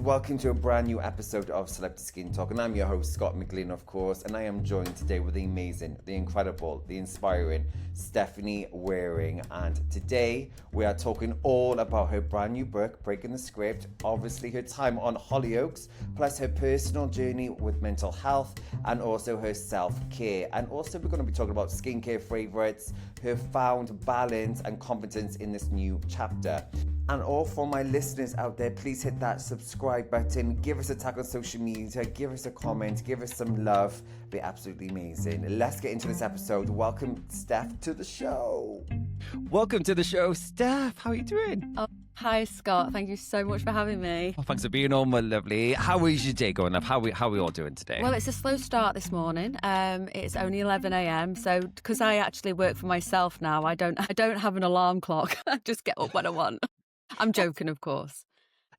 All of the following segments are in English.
Welcome to a brand new episode of Celebrity Skin Talk, and I'm your host, Scott McGlynn, of course, and I am joined today with the amazing, the incredible, the inspiring Stephanie Waring, and today we are talking all about her brand new book, Breaking the Script, obviously her time on Hollyoaks, plus her personal journey with mental health, and also her self-care, and also we're going to be talking about skincare favorites, her found balance and competence in this new chapter. And all for my listeners out there, please hit that subscribe button, give us a tag on social media, give us a comment, give us some love. Be absolutely amazing. Let's get into this episode. Welcome, Steph, to the show. Welcome to the show, Steph. How are you doing? Oh, hi, Scott. Thank you so much for having me. Oh, thanks for being on, my lovely. How is your day going up? How are we all doing today? Well, it's a slow start this morning. It's only 11 a.m. So because I actually work for myself now, I don't have an alarm clock. I just get up when I want. I'm joking, of course.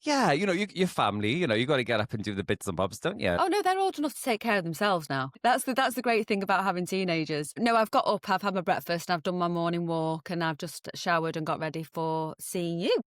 Yeah, your family, you got to get up and do the bits and bobs, don't you? Oh no, they're old enough to take care of themselves now. That's the great thing about having teenagers. No, I've got up, I've had my breakfast, and I've done my morning walk, and I've just showered and got ready for seeing you.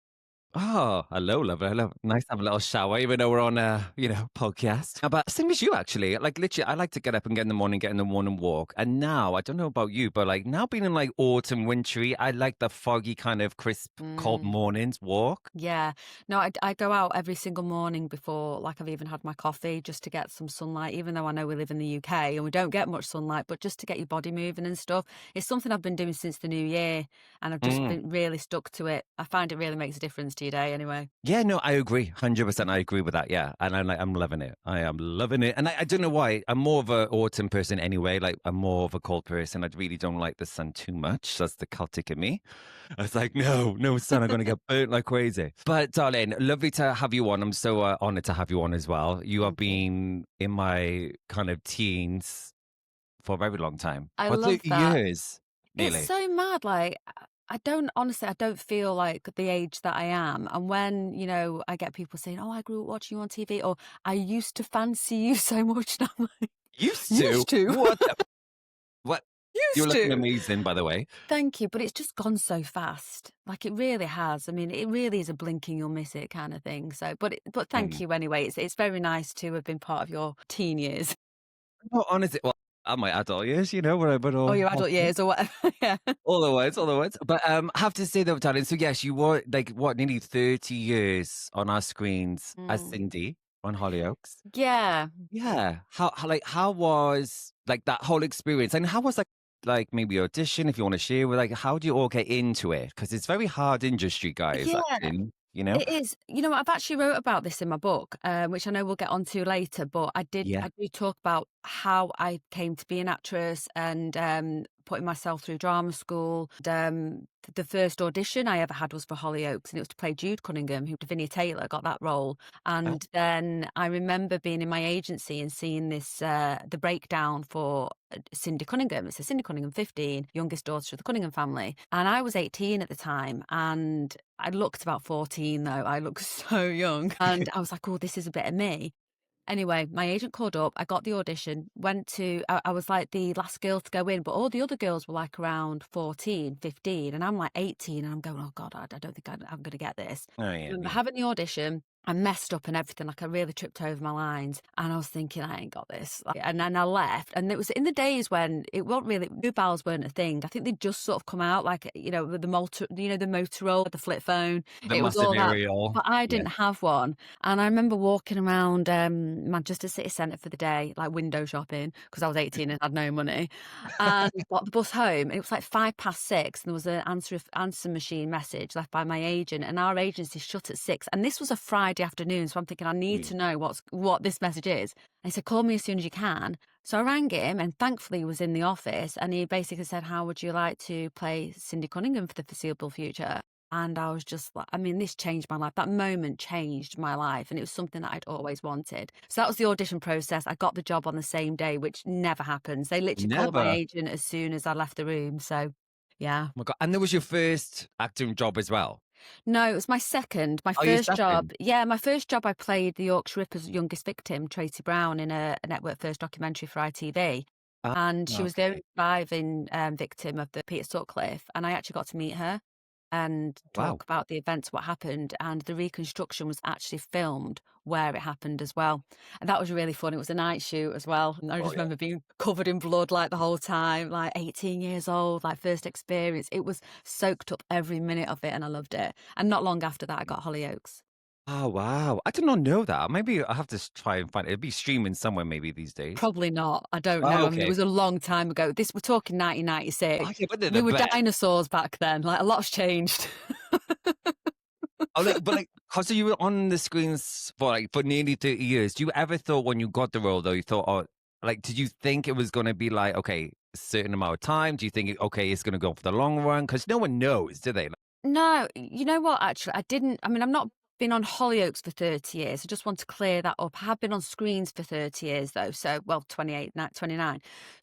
Oh, hello, lover. Hello. Nice to have a little shower, even though we're on a, podcast. But same as you, actually. Like, literally, I like to get up and get in the morning walk. And now, I don't know about you, but like now being in like autumn, wintry, I like the foggy kind of crisp, cold mornings walk. Yeah. No, I go out every single morning before, like I've even had my coffee just to get some sunlight, even though I know we live in the UK and we don't get much sunlight, but just to get your body moving and stuff. It's something I've been doing since the new year and I've just been really stuck to it. I find it really makes a difference to your day anyway. Yeah, no, I agree. 100%. I agree with that. Yeah. And I'm loving it. I am loving it. And I don't know why. I'm more of an autumn person anyway. Like, I'm more of a cold person. I really don't like the sun too much. That's the Celtic in me. I was like, no sun. I'm going to get burnt like crazy. But darling, lovely to have you on. I'm so honored to have you on as well. You have been in my kind of teens for a very long time. I For love 30 that. years, nearly. It's so mad. Like, I don't feel like the age that I am. And when, I get people saying, oh, I grew up watching you on TV, or I used to fancy you so much. And I'm like, Used to? Used to. What? What? You're used looking to. amazing, by the way. Thank you. But it's just gone so fast. Like it really has. I mean, it really is a blinking, you'll miss it kind of thing. So, but thank you anyway. It's very nice to have been part of your teen years. No, honestly, well, my adult years, whatever. Or your adult years or whatever. Yeah. All the words. But I have to say though, darling, so yes, you were like, what, nearly 30 years on our screens as Cindy on Hollyoaks. Yeah. Yeah. How was like that whole experience? And how was like maybe audition, if you want to share with, like, how do you all get into it? Because it's very hard industry, guys, Yeah. acting, It is. I've actually wrote about this in my book, which I know we'll get onto later, but I do talk about how I came to be an actress and putting myself through drama school. The first audition I ever had was for Hollyoaks, and it was to play Jude Cunningham, who Davinia Taylor got that role. And then I remember being in my agency and seeing this, the breakdown for Cindy Cunningham. It says Cindy Cunningham, 15, youngest daughter of the Cunningham family. And I was 18 at the time, and I looked about 14 though. I looked so young. And I was like, oh, this is a bit of me. Anyway, my agent called up. I got the audition, I was like the last girl to go in, but all the other girls were like around 14, 15, and I'm like 18, and I'm going, oh God, I don't think I'm going to get this. Oh, yeah, I remember yeah. having the audition. I messed up and everything. Like I really tripped over my lines, and I was thinking, I ain't got this. And then I left, and it was in the days when it wasn't really, mobiles weren't a thing. I think they'd just sort of come out, like the the Motorola, the flip phone. The It was massive all that, aerial. but I didn't have one. And I remember walking around Manchester City Centre for the day, like window shopping, because I was 18 and had no money, and got the bus home. And it was like 6:05, and there was an answer machine message left by my agent, and our agency shut at 6. And this was a Friday afternoon, so I'm thinking I need to know what this message is. And he said, call me as soon as you can. So I rang him, and thankfully he was in the office, and he basically said, how would you like to play Cindy Cunningham for the foreseeable future? And I was just like, I mean, this changed my life. That moment changed my life, and it was something that I'd always wanted. So that was the audition process. I got the job on the same day, which never happens. They literally called my agent as soon as I left the room. So yeah. Oh my God. And there was your first acting job as well? No, it was my second. My first job. Yeah, my first job, I played the Yorkshire Ripper's youngest victim, Tracy Brown, in a network first documentary for ITV. And she was the only surviving victim of the Peter Sutcliffe, and I actually got to meet her. and Wow. talk about the events, what happened. And the reconstruction was actually filmed where it happened as well. And that was really fun. It was a night shoot as well. And I Oh just yeah. remember being covered in blood like the whole time, like 18 years old, like first experience. It was soaked up every minute of it and I loved it. And not long after that, I got Hollyoaks. Oh, wow. I did not know that. Maybe I have to try and find it. It'd be streaming somewhere maybe these days. Probably not. I don't Oh, know. I mean, it okay. was a long time ago. We're talking Oh, 1996. yeah, but they're We the were best. dinosaurs back then. Like a lot's changed. Oh, but cause you were on the screens for nearly 30 years. Do you ever thought when you got the role though, you thought, oh, like, did you think it was going to be like, okay, a certain amount of time? Do you think, okay, it's going to go for the long run? Because no one knows, do they? Like, No, you know what? Actually, I didn't. I mean, I've not been on Hollyoaks for 30 years. I just want to clear that up. I have been on screens for 30 years, though. So, well, 29.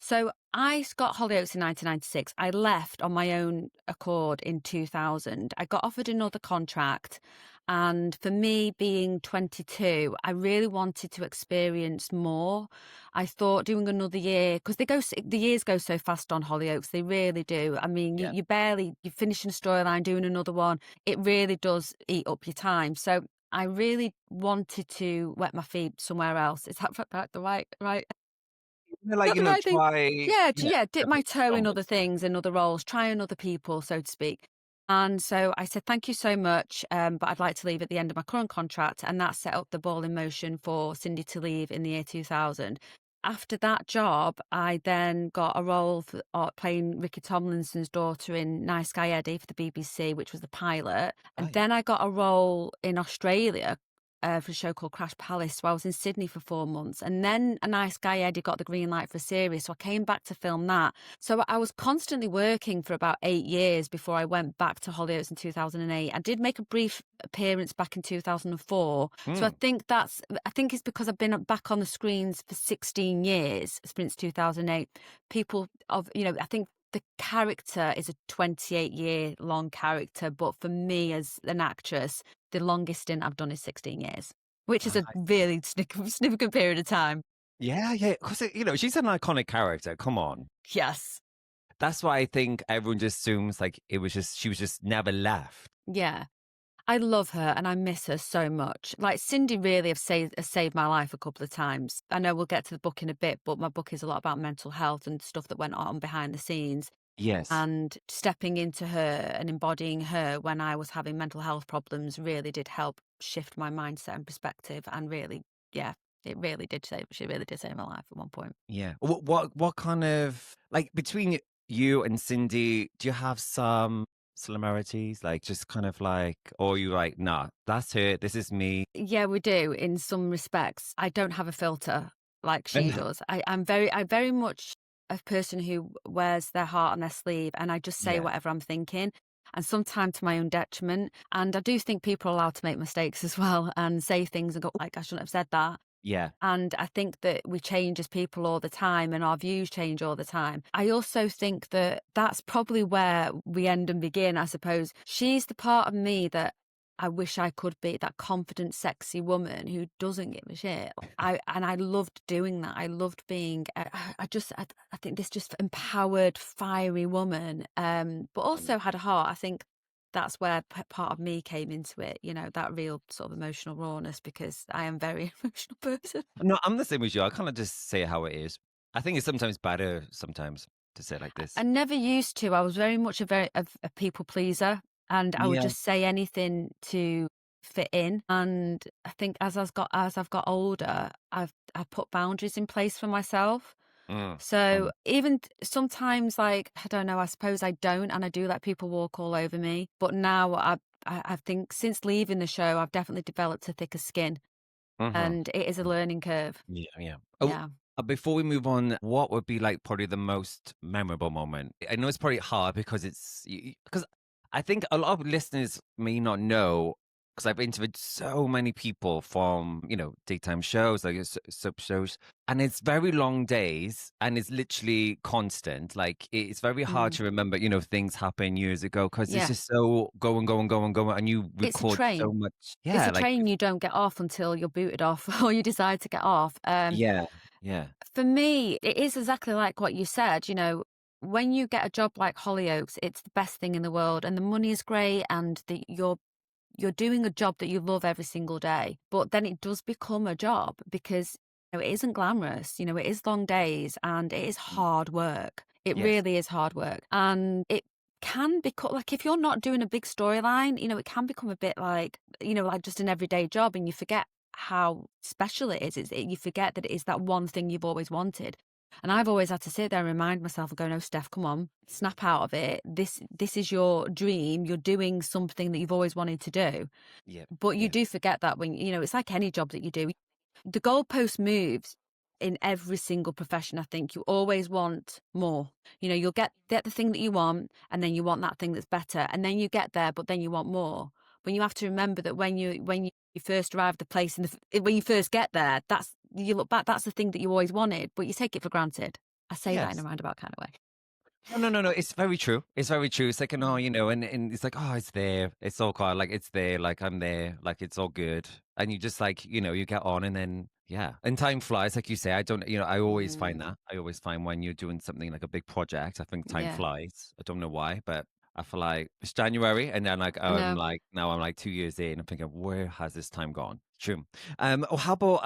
So, I got Hollyoaks in 1996. I left on my own accord in 2000. I got offered another contract. And for me, being 22, I really wanted to experience more. I thought doing another year, because the years go so fast on Hollyoaks. They really do. I mean, yeah. you're finishing a storyline, doing another one. It really does eat up your time. So I really wanted to wet my feet somewhere else. Is that the right? Like, Not the right thing. try, Yeah, dip a my bit toe in longer. other things, in other roles, try on other people, so to speak. And so I said, thank you so much, but I'd like to leave at the end of my current contract. And that set up the ball in motion for Cindy to leave in the year 2000. After that job, I then got a role for playing Ricky Tomlinson's daughter in Nice Guy Eddie for the BBC, which was the pilot. And Right. then I got a role in Australia for a show called Crash Palace. So I was in Sydney for 4 months. And then A Nice Guy Eddie got the green light for a series. So I came back to film that. So I was constantly working for about 8 years before I went back to Hollyoaks in 2008. I did make a brief appearance back in 2004. So I think it's because I've been back on the screens for 16 years since 2008. I think the character is a 28-year-long character, but for me as an actress, the longest stint I've done is 16 years, which is a really significant period of time. Yeah, yeah. Because, she's an iconic character. Come on. Yes. That's why I think everyone just assumes like she was just never left. Yeah. I love her and I miss her so much. Like Cindy really has saved my life a couple of times. I know we'll get to the book in a bit, but my book is a lot about mental health and stuff that went on behind the scenes. Yes. And stepping into her and embodying her when I was having mental health problems really did help shift my mindset and perspective. And really, yeah, she really did save my life at one point. Yeah. What kind of, like, between you and Cindy, do you have some similarities? Like, just kind of like, or you like, nah, that's her, this is me. Yeah, we do in some respects. I don't have a filter like she does. I'm very much a person who wears their heart on their sleeve and I just say Yeah. whatever I'm thinking. And sometimes to my own detriment. And I do think people are allowed to make mistakes as well and say things and go, like, I shouldn't have said that. Yeah. And I think that we change as people all the time and our views change all the time. I also think that that's probably where we end and begin, I suppose. She's the part of me that I wish I could be, that confident, sexy woman who doesn't give a shit. I loved doing that. I loved being, I think this just empowered, fiery woman, but also had a heart. I think that's where part of me came into it, that real sort of emotional rawness, because I am a very emotional person. No, I'm the same as you. I kind of just say it how it is. I think it's sometimes better to say it like this. I never used to. I was very much a people pleaser, and I would Yeah. just say anything to fit in. And I think as I've got older, I put boundaries in place for myself. So even sometimes, like, I don't know, I suppose I don't, and I do let people walk all over me. But now I think since leaving the show, I've definitely developed a thicker skin, and it is a learning curve. Yeah, yeah. Yeah. Before we move on, what would be like probably the most memorable moment? I know it's probably hard because because I think a lot of listeners may not know, because I've interviewed so many people from, daytime shows, like sub shows, and it's very long days and it's literally constant. Like it's very hard to remember, things happened years ago because Yeah. it's just so go and go and go and go, and you It's a record train. so much. It's Yeah, a like, train you don't get off until you're booted off or you decide to get off. yeah, yeah. For me, it is exactly like what you said. when you get a job like Hollyoaks, it's the best thing in the world, and the money is great, and you're doing a job that you love every single day. But then it does become a job because it isn't glamorous. It is long days and it is hard work. It Yes. really is hard work, and it can become like, if you're not doing a big storyline, it can become a bit like just an everyday job, and you forget how special it is. You forget that it is that one thing you've always wanted. And I've always had to sit there and remind myself and go, no, Steph, come on, snap out of it. This is your dream. You're doing something that you've always wanted to do. Yeah. But you do forget that when, it's like any job that you do. The goalpost moves in every single profession. I think you always want more. You'll get the thing that you want, and then you want that thing that's better. And then you get there, but then you want more. But you have to remember that when you first arrive at the place, when you first get there, you look back, that's the thing that you always wanted, but you take it for granted. I say that in a roundabout kind of way. No. It's very true. It's very true. It's like, and it's like, oh, it's there. It's all quiet. Like, it's there. Like, I'm there. Like, it's all good. And you just like, you get on, and then, yeah. And time flies. Like you say, I always find that. I always find when you're doing something like a big project, I think time flies. I don't know why, but I feel like it's January, and then now I'm like 2 years in. I'm thinking, where has this time gone? True. How about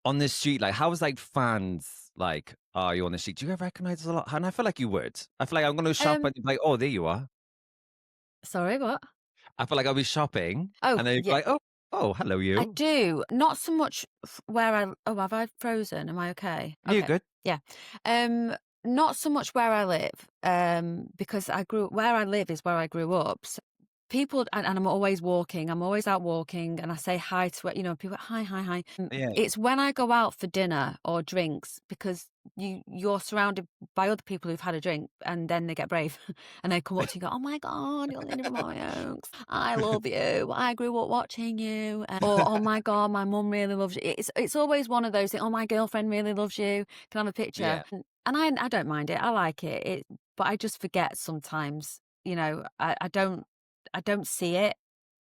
on the street? Like, how's like fans like? Are you on the street? Do you ever recognize a lot? And I feel like you would. I feel like I'm going to shop and you're like, oh, there you are. Sorry, what? I feel like I'll be shopping, and then you're like, oh, hello, you. I do. Not so much where have I frozen? Am I okay? You're good. Yeah. Not so much where I live, because where I live is where I grew up. So people, and I'm always walking. I'm always out walking, and I say hi to people. Hi, hi, hi. Yeah. It's when I go out for dinner or drinks, because you're surrounded by other people who've had a drink, and then they get brave and they come up to you and go, oh my God, you're Linda from Hollyoaks. I love you. I grew up watching you. Or, oh my God, my mum really loves you. It's always one of those things. Oh, my girlfriend really loves you. Can I have a picture? Yeah. And I don't mind it. I like it. But I just forget sometimes. I don't see it.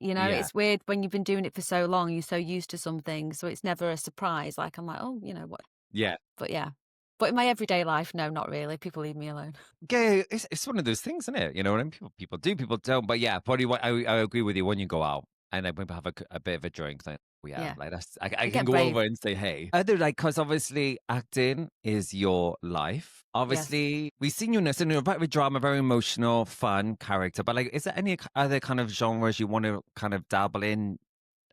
It's weird when you've been doing it for so long. You're so used to something, so it's never a surprise. Like, I'm like, oh, what? Yeah. But yeah. But in my everyday life, no, not really. People leave me alone. Yeah, it's one of those things, isn't it? You know what I mean? People do, people don't. But yeah, probably I agree with you when you go out and then have a bit of a drink. Like, like that's I can go over and say, hey. Other because obviously acting is your life. Obviously, we've seen you in a very drama, very emotional, fun character. But like, is there any other kind of genres you want to kind of dabble in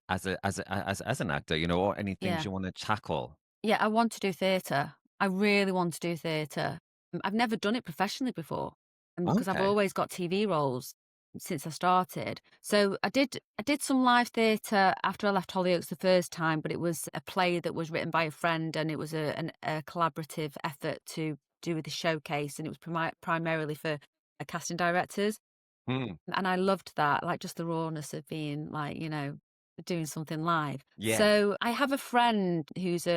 as an actor? Or any things you want to tackle? Yeah, I want to do theatre. I really want to do theatre. I've never done it professionally before, because I've always got TV roles since I started. So I did some live theatre after I left Hollyoaks the first time, but it was a play that was written by a friend, and it was a collaborative effort to do with the showcase, and it was primarily for casting directors. And I loved that, like just the rawness of being like, doing something live. Yeah. So I have a friend who's he's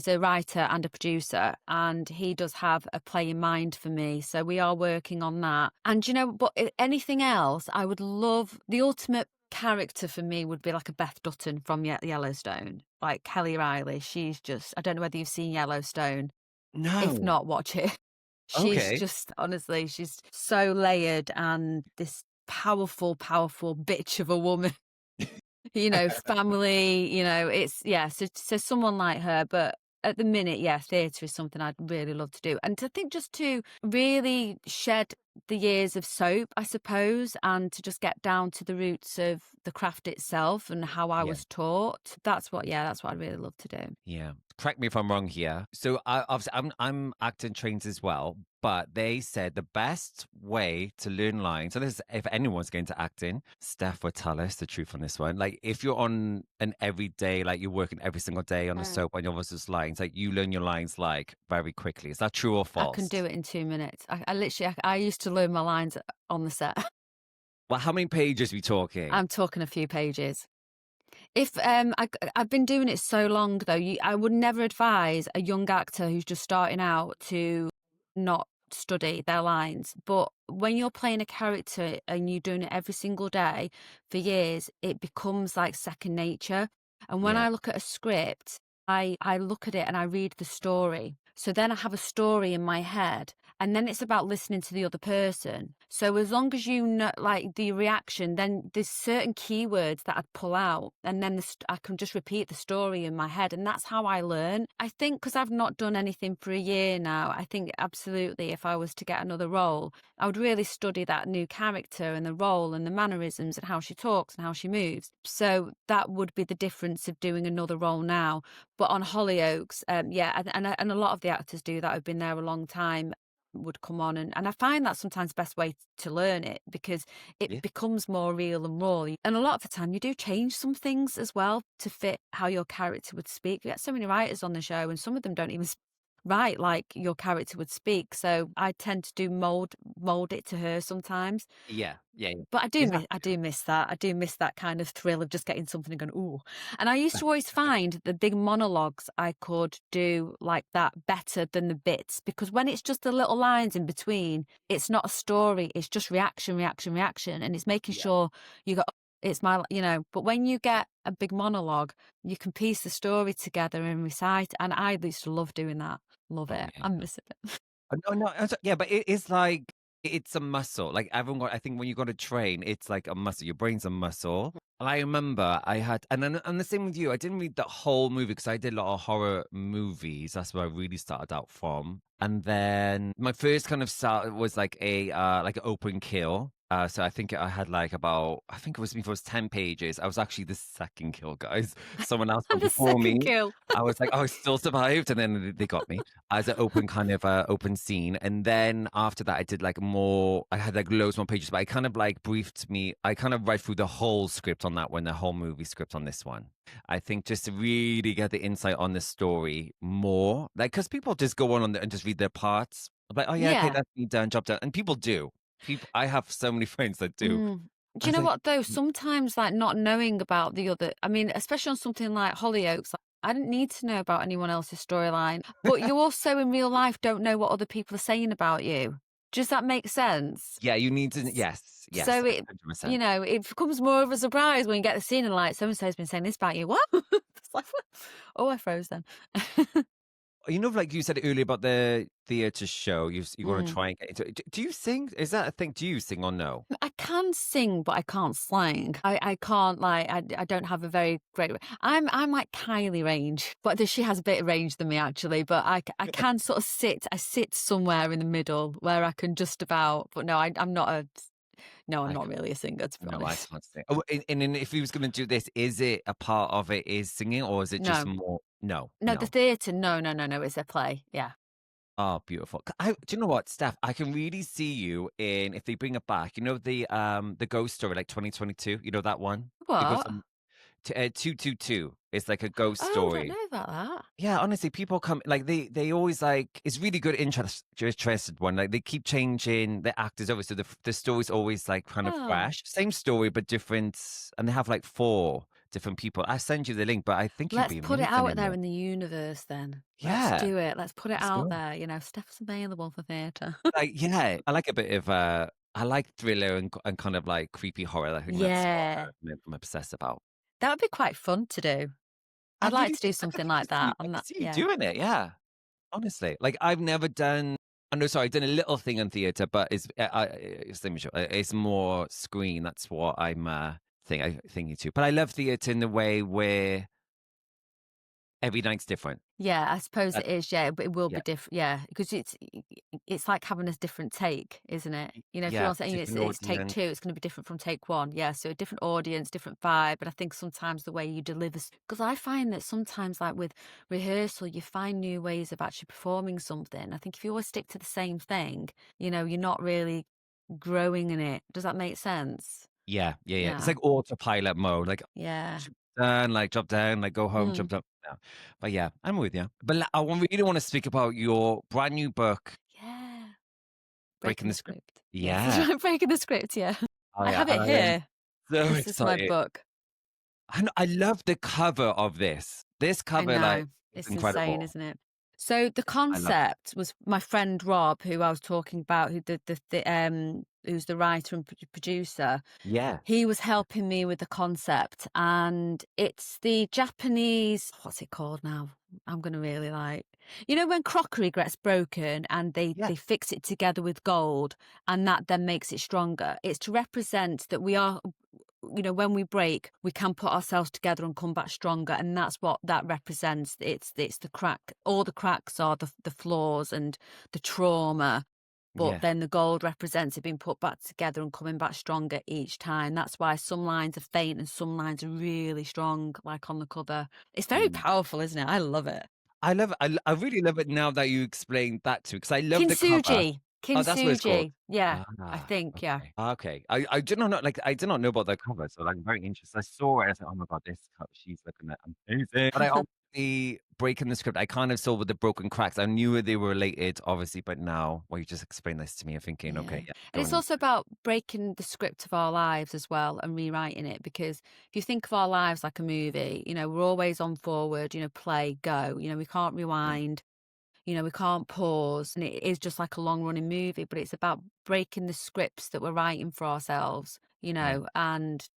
a writer and a producer, and he does have a play in mind for me. So we are working on that. And but anything else, I would love. The ultimate character for me would be like a Beth Dutton from Yellowstone, like Kelly Riley. She's just, I don't know whether you've seen Yellowstone. No. If not, watch it. She's just, honestly, she's so layered, and this powerful bitch of a woman. Family, so someone like her. But at the minute, theatre is something I'd really love to do. And I think just to really shed the years of soap, I suppose, and to just get down to the roots of the craft itself and how I was taught. That's what I'd really love to do. Yeah. Correct me if I'm wrong here. So obviously I'm acting trained as well, but they said the best way to learn lines. So this is, if anyone's going to acting, Steph will tell us the truth on this one. Like, if you're on an everyday, like you're working every single day on a soap and you're just lines, like you learn your lines like very quickly. Is that true or false? I can do it in 2 minutes. I used to learn my lines on the set. Well, how many pages are we talking? I'm talking a few pages. If I've been doing it so long though, I would never advise a young actor who's just starting out to not study their lines. But when you're playing a character and you're doing it every single day for years, it becomes like second nature. And when I look at a script, I look at it and I read the story. So then I have a story in my head, and then it's about listening to the other person. So as long as you know, like, the reaction, then there's certain keywords that I'd pull out, and then I can just repeat the story in my head, and that's how I learn. I think because I've not done anything for a year now, I think absolutely if I was to get another role, I would really study that new character and the role and the mannerisms and how she talks and how she moves. So that would be the difference of doing another role now. But on Hollyoaks, yeah, and a lot of the actors do that who've been there a long time would come on, and I find that's sometimes the best way to learn it, because it becomes more real and raw. And a lot of the time you do change some things as well to fit how your character would speak. We get so many writers on the show, and some of them don't even write like your character would speak. So I tend to do mold it to her sometimes. Yeah. But I do miss that. I do miss that kind of thrill of just getting something and going, ooh. And I used to always find the big monologues I could do like that better than the bits, because when it's just the little lines in between, it's not a story. It's just reaction. And it's making sure you go, it's my, but when you get a big monologue, you can piece the story together and recite. And I used to love doing that. Love it. Yeah. I'm missing it. No, yeah, but it's like, it's a muscle. Like everyone, I think when you got to train, it's like a muscle. Your brain's a muscle. And I remember I had, and the same with you. I didn't read the whole movie because I did a lot of horror movies. That's where I really started out from. And then my first kind of start was like an open kill. So I think I had like about, I think it was 10 pages. I was actually the second kill, guys. Someone else The before me. second kill. I was like, oh, I still survived. And then they got me as an open kind of open scene. And then after that, I did like more, I had like loads more pages, but I kind of like briefed me. I kind of read through the whole script on that one, the whole movie script on this one. I think just to really get the insight on the story more, like, because people just go on and just read their parts. I'm like, oh yeah, okay, that's me done, job done. And people do. I have so many friends that do. Do you know what though? Sometimes, like, not knowing about the other, I mean, especially on something like Hollyoaks, I didn't need to know about anyone else's storyline, but you also in real life don't know what other people are saying about you. Does that make sense? Yeah, you need to, yes. So it, 100%. it becomes more of a surprise when you get the scene and like, so-and-so's been saying this about you. What? It's like, oh, I froze then. Like you said earlier about the theatre show, you want to try and get into it. Do you sing? Is that a thing? Do you sing or no? I can sing, but I can't slang. I can't, like, I don't have a very great. I'm like Kylie range, but she has a bit of range than me actually. But I can sort of sit. I sit somewhere in the middle where I can just about. But no, I'm not a. No, I'm not really a singer, to be honest. I can't sing. Oh, and then if he was going to do this, is it a part of it is singing, or is it just more? No. The theatre. No. It's a play. Yeah. Oh, beautiful. Do you know what, Steph? I can really see you in, if they bring it back, the ghost story, like 2022, that one? What? 222. It's like a ghost Oh, story. I don't know about that. Yeah, honestly, people come, like, they always, like, it's really good, interested one. Like, they keep changing the actors over, so the story's always, like, kind of fresh. Same story, but different, and they have, like, 4 different people. I send you the link, but I think you'd be Let's put it amazing out there in the universe then. Yeah. Let's do it. Let's put it Let's out go. there. Steph's available for theatre. Like, yeah, I like a bit of I like thriller and kind of like creepy horror. I think that's what I'm obsessed about. That would be quite fun to do. I'd like to do something like that. I can see you doing it, yeah. Honestly, like, I've never done. Oh no, sorry, I've done a little thing in theatre, but it's more screen. That's what I'm thinking too. But I love theatre in the way where every night's different. Yeah, I suppose it is. Yeah, but it will be different. Yeah, because it's like having a different take, isn't it? If you're saying it's take 2, it's going to be different from take 1. Yeah, so a different audience, different vibe. But I think sometimes the way you deliver, because I find that sometimes, like with rehearsal, you find new ways of actually performing something. I think if you always stick to the same thing, you're not really growing in it. Does that make sense? Yeah. It's like autopilot mode. Like, done, like, drop down, like, go home, jump up. No. But yeah, I'm with you. But I really want to speak about your brand new book. Yeah. Breaking the Script. Yeah. Yes, Breaking the Script, yeah. I have it here. So this is my book. I love the cover of this. This cover, like, it's incredible. Insane, isn't it? So the concept was my friend Rob, who I was talking about, who's the writer and producer. Yeah. He was helping me with the concept, and it's the Japanese, what's it called now? I'm going to really like, when crockery gets broken and Yeah. they fix it together with gold and that then makes it stronger. It's to represent that we are, when we break, we can put ourselves together and come back stronger. And that's what that represents. It's the crack. All the cracks are the flaws and the trauma. But Yeah. then the gold represents it being put back together and coming back stronger each time. That's why some lines are faint and some lines are really strong, like on the cover. It's very powerful, isn't it? I love it. I love it. I really love it now that you explained that too, because I love the cover. Kintsugi. Oh, that's what it's called. Kintsugi. Yeah, I Ah, think, yeah. okay. Okay. I did not know, like, I did not know about the cover, so like, I'm very interested. I saw it. I said, "Oh my god, this cover, she's looking at amazing." But I obviously breaking the script. I kind of saw with the broken cracks. I knew they were related, obviously, but now, well, you just explained this to me. I'm thinking, okay, Yeah. yeah, And it's also about breaking the script of our lives as well and rewriting it, because if you think of our lives like a movie, we're always on forward, play, go, we can't rewind, we can't pause. And it is just like a long running movie, but it's about breaking the scripts that we're writing for ourselves, right. and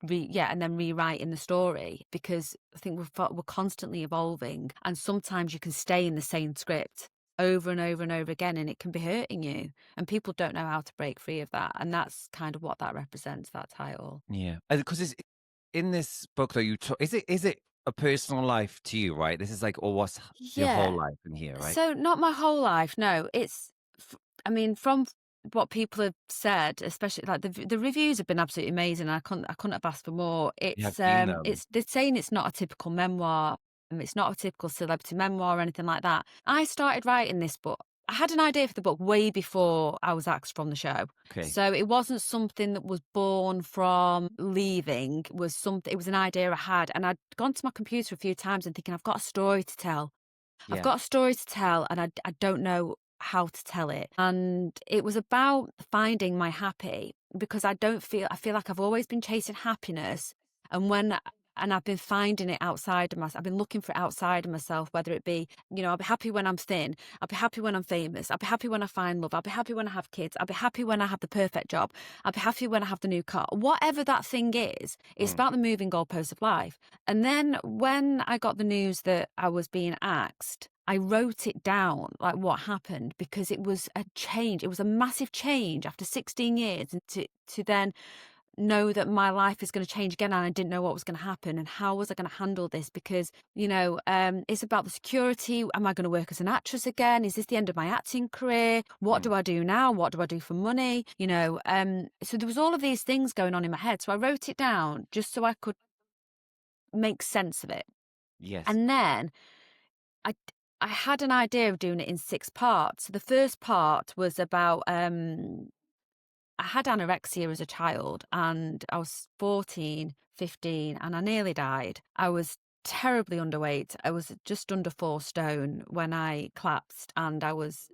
and then rewriting the story, because I think we're constantly evolving, and sometimes you can stay in the same script over and over and over again, and it can be hurting you, and people don't know how to break free of that, and that's kind of what that represents, that title. Yeah, because it's in this book though. Is it a personal life to you, right? This is like almost your whole Yeah. life in here, right? So not my whole life, no. I mean, from what people have said, especially like the reviews have been absolutely amazing. I couldn't have asked for more. Yeah, I've seen them. It's they're saying it's not a typical memoir. It's not a typical celebrity memoir or anything like that. I started writing this book. I had an idea for the book way before I was axed from the show. Okay. So it wasn't something that was born from leaving. It was an idea I had, and I'd gone to my computer a few times and thinking, I've got a story to tell. I've Yeah. got a story to tell, and I don't know how to tell it. And it was about finding my happy, because I feel like I've always been chasing happiness. And I've been finding it outside of myself. I've been looking for it outside of myself, whether it be, I'll be happy when I'm thin. I'll be happy when I'm famous. I'll be happy when I find love. I'll be happy when I have kids. I'll be happy when I have the perfect job. I'll be happy when I have the new car. Whatever that thing is, it's Mm. about the moving goalposts of life. And then when I got the news that I was being axed, I wrote it down, like what happened, because it was a change. It was a massive change after 16 years, and to then know that my life is going to change again, and I didn't know what was going to happen and how was I going to handle this, because it's about the security. Am I going to work as an actress again? Is this the end of my acting career? What do I do now? What do I do for money? So there was all of these things going on in my head, so I wrote it down just so I could make sense of it. Yes. And then I had an idea of doing it in 6 parts. So the first part was about I had anorexia as a child, and I was 14, 15, and I nearly died. I was terribly underweight. I was just under 4 stone when I collapsed, and I was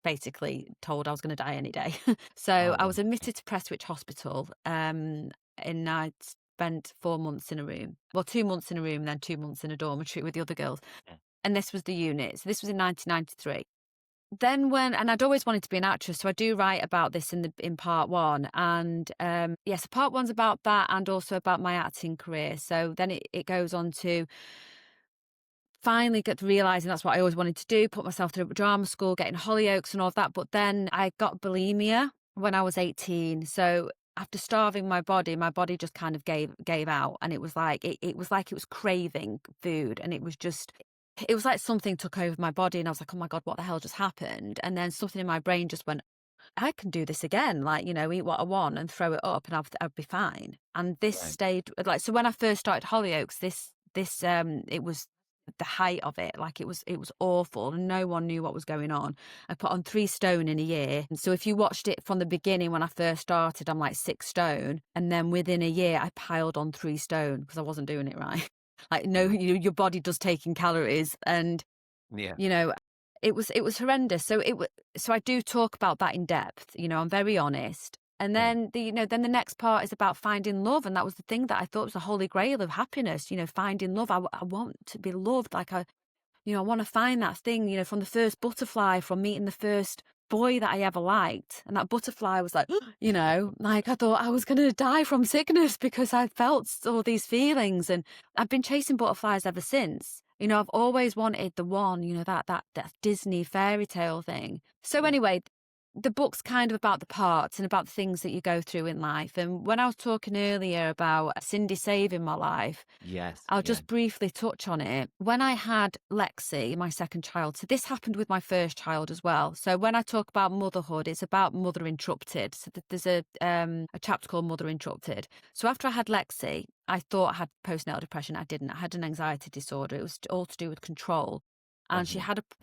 basically told I was going to die any day. So Oh, I wow. was admitted to Prestwich Hospital, and I spent 4 months in a room. Well, 2 months in a room, then 2 months in a dormitory with the other girls. Yeah. And this was the unit. So this was in 1993. Then and I'd always wanted to be an actress, so I do write about this in part 1. And so part 1's about that, and also about my acting career. So then it goes on to finally get to realising that's what I always wanted to do, put myself through drama school, getting Hollyoaks and all of that. But then I got bulimia when I was 18. So after starving my body just kind of gave out, and it was like it was craving food, and it was like something took over my body, and I was like, oh my God, what the hell just happened? And then something in my brain just went, I can do this again, like, eat what I want and throw it up, and I'd be fine. And this Right. stayed, like, so when I first started Hollyoaks, this it was the height of it. Like, it was awful, and no one knew what was going on. I put on 3 stone in a year. And so if you watched it from the beginning, when I first started, I'm like 6 stone. And then within a year, I piled on 3 stone because I wasn't doing it right. Like, no, your body does take in calories, and Yeah. it was horrendous. So I do talk about that in depth. I'm very honest. And then then the next part is about finding love, and that was the thing that I thought was the holy grail of happiness. Finding love. I want to be loved. Like, I want to find that thing. From the first butterfly, from meeting the first boy that I ever liked, and that butterfly was like, like I thought I was going to die from sickness because I felt all these feelings, and I've been chasing butterflies ever since. You know, I've always wanted the one, you know, that Disney fairy tale thing. So anyway, the book's kind of about the parts and about the things that you go through in life. And when I was talking earlier about Cindy saving my life, Yes. I'll Yeah. just briefly touch on it. When I had Lexi, my second child, so this happened with my first child as well. So when I talk about motherhood, it's about Mother Interrupted. So there's a chapter called Mother Interrupted. So after I had Lexi, I thought I had postnatal depression. I didn't. I had an anxiety disorder. It was all to do with control. And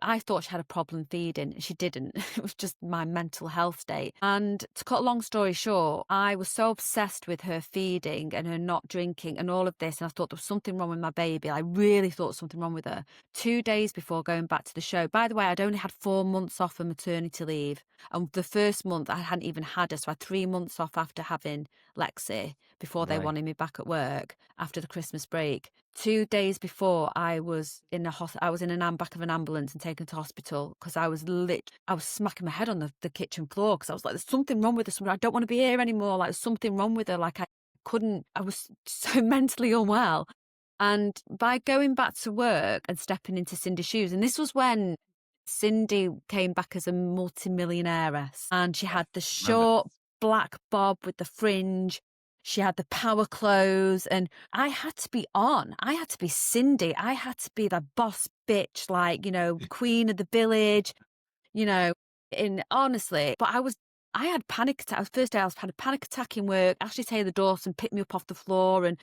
I thought she had a problem feeding. She didn't. It was just my mental health state. And to cut a long story short, I was so obsessed with her feeding and her not drinking and all of this. And I thought there was something wrong with my baby. I really thought something wrong with her. 2 days before going back to the show, by the way, I'd only had 4 months off of maternity leave. And the first month I hadn't even had her. So I had 3 months off after having Lexi before they wanted me back at work after the Christmas break. 2 days before I was in an back of an ambulance and taken to hospital because I was smacking my head on the kitchen floor because I was like, there's something wrong with her. I don't want to be here anymore. Like, there's something wrong with her. Like, I was so mentally unwell. And by going back to work and stepping into Cindy's shoes, and this was when Cindy came back as a multimillionairess, and she had the short black bob with the fringe. She had the power clothes, and I had to be on. I had to be Cindy. I had to be the boss bitch, like, you know, queen of the village, you know, honestly. But I had panic attack. First day I had a panic attack in work. Ashley Taylor Dawson picked me up off the floor and,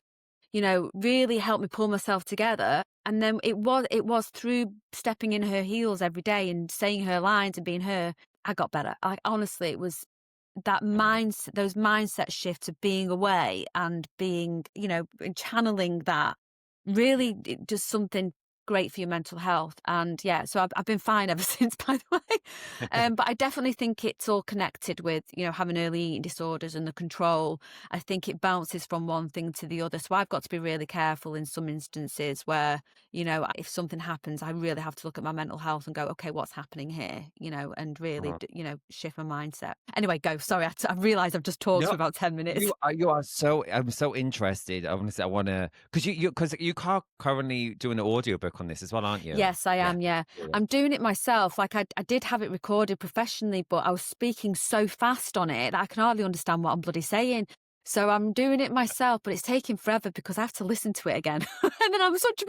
you know, really helped me pull myself together. And then it was through stepping in her heels every day and saying her lines and being her, I got better. Like, honestly, it was that those mindset shifts of being away and being, you know, channeling that really does something great for your mental health. And yeah, so I've been fine ever since, by the way. But I definitely think it's all connected with, you know, having early eating disorders and the control. I think it bounces from one thing to the other. So I've got to be really careful in some instances where, you know, if something happens, I really have to look at my mental health and go, okay, what's happening here? You know, and really, you know, shift my mindset. Anyway, go. Sorry, I realised I've just talked for about 10 minutes. You are so, I'm so interested. Honestly, I want to, because you are currently doing an audiobook on this as well, aren't you? Yes, I am. Yeah. I'm doing it myself. Like I did have it recorded professionally, but I was speaking so fast on it that I can hardly understand what I'm bloody saying. So I'm doing it myself, but it's taking forever because I have to listen to it again. And then I'm such a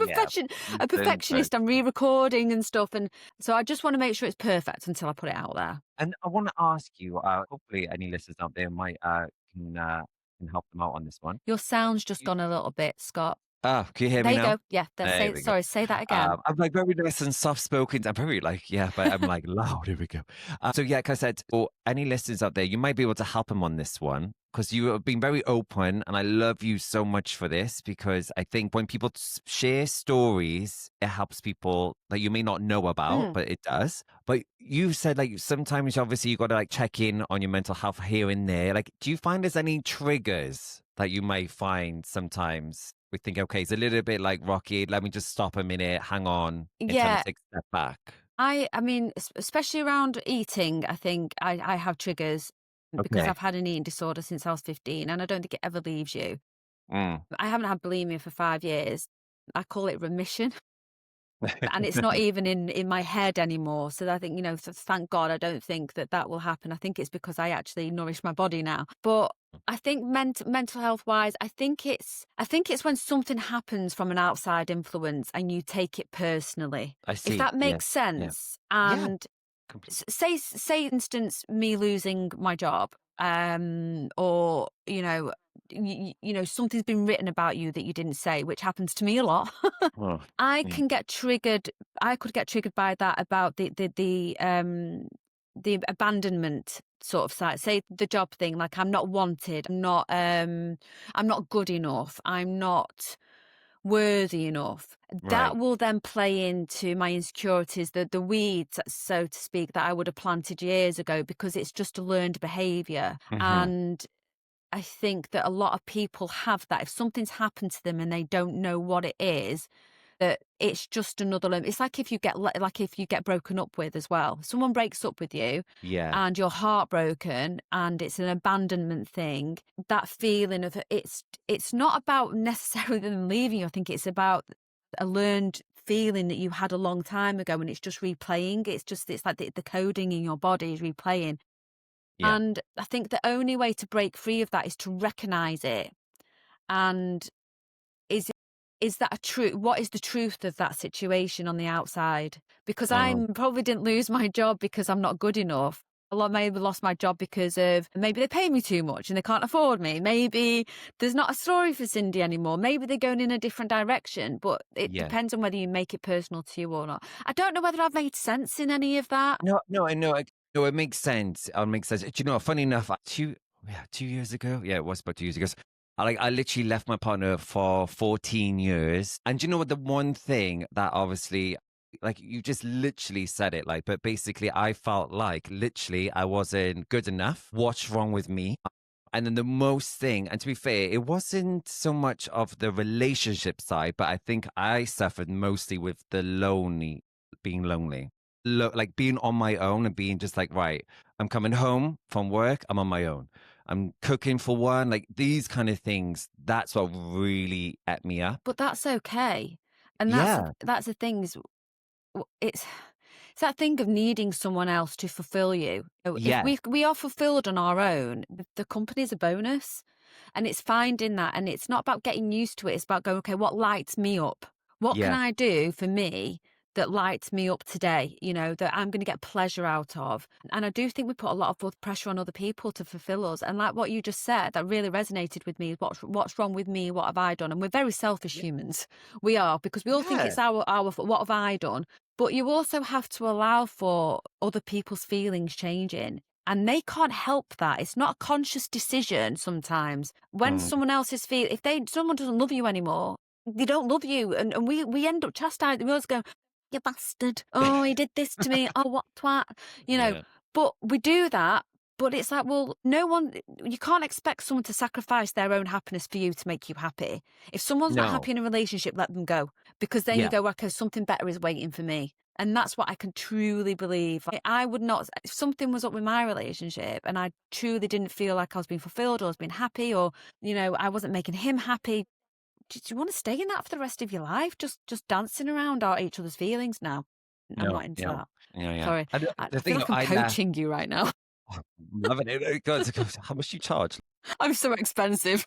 perfectionist. I'm re-recording and stuff. And so I just want to make sure it's perfect until I put it out there. And I want to ask you, hopefully any listeners out there might can help them out on this one. Your sound's just gone a little bit, Scott. Ah, can you hear me now? There you go. Yeah, say that again. I'm like very nice and soft spoken. I'm very like, but I'm like loud. Here we go. So yeah, like I said, for any listeners out there, you might be able to help them on this one because you have been very open, and I love you so much for this because I think when people share stories, it helps people that you may not know about, but it does. But you said like sometimes obviously you got to like check in on your mental health here and there. Like, do you find there's any triggers that you may find sometimes? We think, okay, it's a little bit like Rocky. Let me just stop a minute, hang on, and kind of take a step back. I mean, especially around eating, I think I have triggers because I've had an eating disorder since I was 15, and I don't think it ever leaves you. I haven't had bulimia for 5 years. I call it remission. And it's not even in my head anymore. So I think, you know, thank God I don't think that will happen. I think it's because I actually nourish my body now. But I think mental health wise, I think it's when something happens from an outside influence and you take it personally. I see. If that makes sense. Yeah. And say for instance, me losing my job, or you know something's been written about you that you didn't say, which happens to me a lot. I could get triggered by that, about the abandonment sort of side. Say the job thing, like I'm not wanted, I'm not good enough, I'm not worthy enough. That will then play into my insecurities, the weeds, so to speak, that I would have planted years ago, because it's just a learned behavior. And I think that a lot of people have that. If something's happened to them and they don't know what it is, that it's just another. It's like if you get broken up with as well. Someone breaks up with you, and you're heartbroken, and it's an abandonment thing. That feeling of it's not about necessarily them leaving you. I think it's about a learned feeling that you had a long time ago and it's just replaying. It's like the coding in your body is replaying. Yeah. And I think the only way to break free of that is to recognize it. And is that a true? What is the truth of that situation on the outside? Because I Mm. probably didn't lose my job because I'm not good enough. A lot maybe lost my job because of maybe they pay me too much and they can't afford me. Maybe there's not a story for Cindy anymore. Maybe they're going in a different direction. But it Yeah. depends on whether you make it personal to you or not. I don't know whether I've made sense in any of that. No, I know. No, it makes sense. It makes sense. Do you know, funny enough, 2 years ago. Yeah, it was about 2 years ago. I literally left my partner for 14 years. And do you know what? The one thing that obviously, like you just literally said it, like, but basically I felt like literally I wasn't good enough. What's wrong with me? And then the most thing, and to be fair, it wasn't so much of the relationship side, but I think I suffered mostly with the being lonely. Like being on my own and being just like, right, I'm coming home from work, I'm on my own. I'm cooking for one, like these kind of things. That's what really ate me up. But that's okay. And Yeah. that's the thing is it's that thing of needing someone else to fulfill you. If Yeah. we are fulfilled on our own, the company's a bonus. And it's finding that, and it's not about getting used to it. It's about going, okay, what lights me up? What can Yeah. I do for me that lights me up today? That I'm going to get pleasure out of. And I do think we put a lot of pressure on other people to fulfill us. And like what you just said, that really resonated with me. What's wrong with me? What have I done? And we're very selfish humans. We are, because we all think Yeah. it's our what have I done? But you also have to allow for other people's feelings changing. And they can't help that. It's not a conscious decision sometimes. When Mm. someone else is someone doesn't love you anymore, they don't love you. And we end up chastising. We always go, you bastard. Oh, he did this to me. Oh, what twat. You know, Yeah. but we do that. But it's like, well, you can't expect someone to sacrifice their own happiness for you to make you happy. If someone's not No. happy in a relationship, let them go. Because then you Yeah. go, okay, something better is waiting for me. And that's what I can truly believe. I would not, if something was up with my relationship and I truly didn't feel like I was being fulfilled or I was being happy, or, I wasn't making him happy. Do you want to stay in that for the rest of your life? Just dancing around our each other's feelings now? I'm No. not into Yeah. that. Yeah. Yeah. Sorry. And I the feel thing like I'm I left. coaching you right now. I'm loving it. God, how much do you charge? I'm so expensive.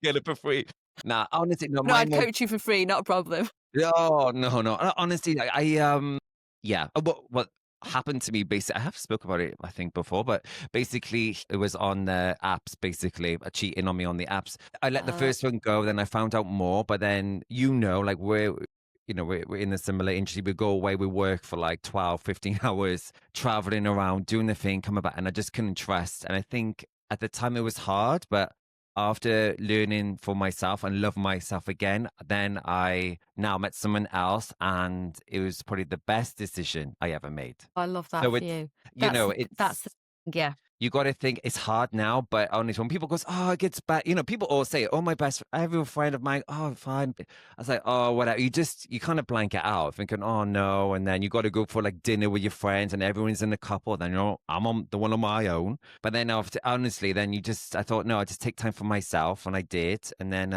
Get it for free. Nah, honestly, no, No, mine I'd was. coach you for free, not a problem. No, no, no. Honestly, yeah. What happened to me basically, I have spoke about it, I think, before, but basically it was on the apps, basically, cheating on me on the apps. I let the first one go, then I found out more, but then, like we're in a similar industry. We go away, we work for like 12, 15 hours, traveling around, doing the thing, coming back, and I just couldn't trust. And I think at the time it was hard, but after learning for myself and love myself again, then I now met someone else, and it was probably the best decision I ever made. I love that So for it's, you. That's it's, yeah. you got to think it's hard now, but honestly, when people goes, oh, it gets bad, people all say, oh, every friend of mine, oh, fine. I was like, oh, whatever. You kind of blank it out thinking, oh, no. And then you got to go for like dinner with your friends and everyone's in a couple. Then, I'm on the one on my own. But then honestly, then I thought, no, I just take time for myself. And I did. And then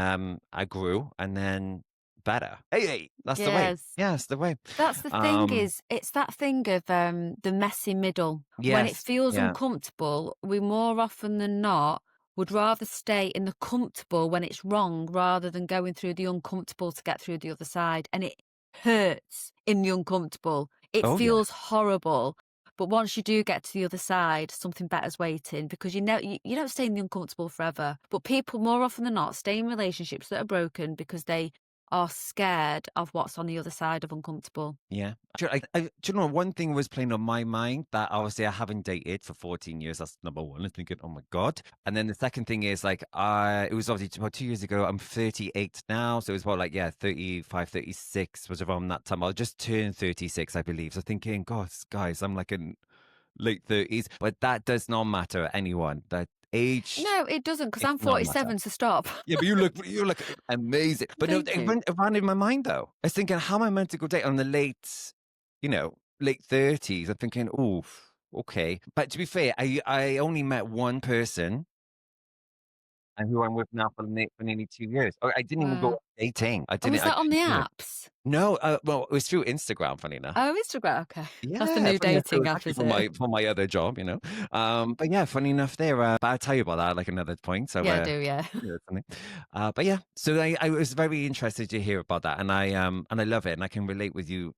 I grew, and then better. Hey, that's the way. Yes. Yeah, that's the way. That's the thing it's that thing of the messy middle. When it Yes. feels Yeah. uncomfortable, we more often than not would rather stay in the comfortable when it's wrong rather than going through the uncomfortable to get through the other side. And it hurts in the uncomfortable. It Oh, yeah. feels horrible. But once you do get to the other side, something better's waiting, because you don't stay in the uncomfortable forever. But people more often than not stay in relationships that are broken because they are scared of what's on the other side of uncomfortable. Yeah. Do you know, one thing was playing on my mind that obviously I haven't dated for 14 years. That's number one. I'm thinking, oh my God. And then the second thing is like, it was obviously about 2 years ago. I'm 38 now. So it was about like, 35, 36 was around that time. I just turned 36, I believe. So thinking, God, guys, I'm like in late 30s. But that does not matter at anyone. That age, No, it doesn't, because it's I'm not matter. 47, so stop. Yeah, but you look amazing. But no, Thank you. it ran in my mind though. I was thinking, how am I meant to go date on the late 30s? I'm thinking, oof, okay. But to be fair, I only met one person and who I'm with now for nearly 2 years. Oh, I didn't even go Wow. dating. I Oh, didn't is that on actually the do it. apps? No, well, it was through Instagram, funny enough. Oh, Instagram. Okay. That's the Yeah, new funny enough, so dating it's app, actually is it? for my other job, you know? But yeah, funny enough there, but I'll tell you about that, like, another point, so, Yeah, I do. Yeah. yeah, that's something. But yeah, so I was very interested to hear about that, and I love it, and I can relate with you